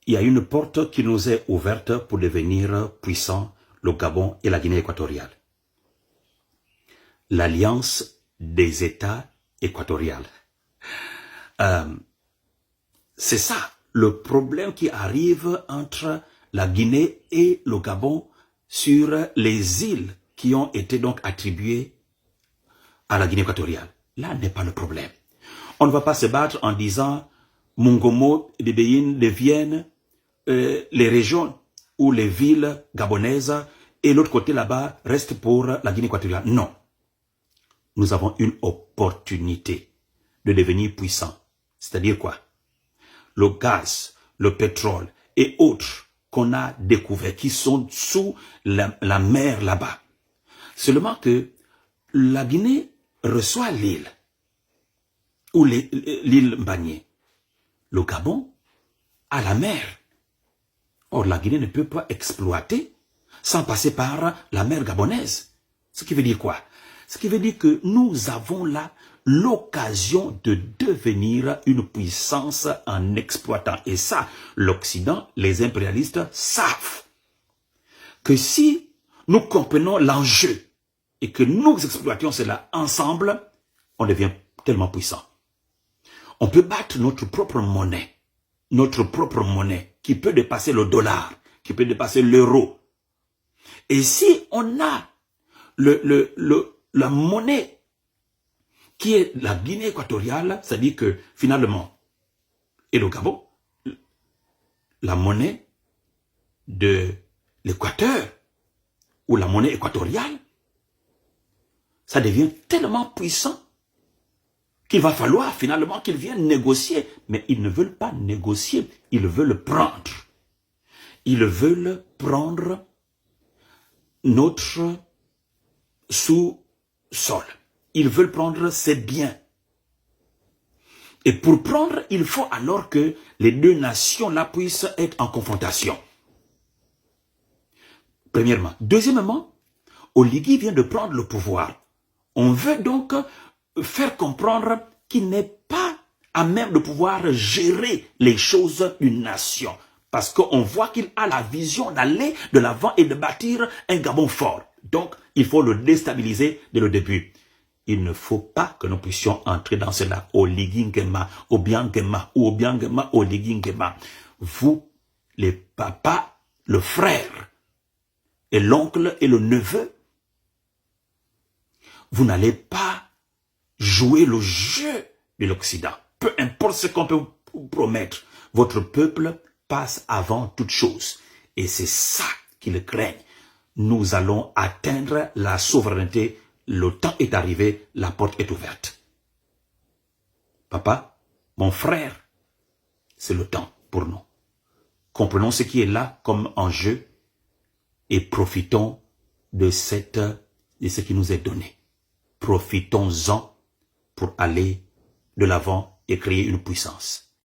il y a une porte qui nous est ouverte pour devenir puissants, le Gabon et la Guinée équatoriale. L'Alliance des États équatoriales. C'est ça, le problème qui arrive entre la Guinée et le Gabon sur les îles qui ont été donc attribuées à la Guinée équatoriale. Là n'est pas le problème. On ne va pas se battre en disant Mongomo et Bébéine deviennent les régions ou les villes gabonaises et l'autre côté là-bas reste pour la Guinée équatoriale. Non. Nous avons une opportunité de devenir puissants. C'est-à-dire quoi? Le gaz, le pétrole et autres qu'on a découverts, qui sont sous la mer là-bas. Seulement que la Guinée reçoit l'île, ou l'île Mbagné. Le Gabon a la mer. Or, la Guinée ne peut pas exploiter sans passer par la mer gabonaise. Ce qui veut dire quoi? Ce qui veut dire que nous avons là l'occasion de devenir une puissance en exploitant. Et ça, l'Occident, les impérialistes savent que si nous comprenons l'enjeu et que nous exploitions cela ensemble, on devient tellement puissant. On peut battre notre propre monnaie qui peut dépasser le dollar, qui peut dépasser l'euro. Et si on a la monnaie qui est la Guinée équatoriale, c'est-à-dire que finalement, et le Gabon, la monnaie de l'Équateur, ou la monnaie équatoriale, ça devient tellement puissant qu'il va falloir finalement qu'ils viennent négocier. Mais ils ne veulent pas négocier, ils veulent prendre. Ils veulent prendre notre sous-sol. Ils veulent prendre ses biens. Et pour prendre, il faut alors que les deux nations-là puissent être en confrontation. Premièrement. Deuxièmement, Oligui vient de prendre le pouvoir. On veut donc faire comprendre qu'il n'est pas à même de pouvoir gérer les choses d'une nation. Parce qu'on voit qu'il a la vision d'aller de l'avant et de bâtir un Gabon fort. Donc, il faut le déstabiliser dès le début. Il ne faut pas que nous puissions entrer dans cela. Oligui Nguema, Obiangema, ou Obiangema, Oligui Nguema. Vous, les papas, le frère, et l'oncle et le neveu, vous n'allez pas jouer le jeu de l'Occident. Peu importe ce qu'on peut vous promettre, votre peuple passe avant toute chose. Et c'est ça qu'ils craignent. Nous allons atteindre la souveraineté. Le temps est arrivé, la porte est ouverte. Papa, mon frère, c'est le temps pour nous. Comprenons ce qui est là comme enjeu et profitons de ce qui nous est donné. Profitons-en pour aller de l'avant et créer une puissance.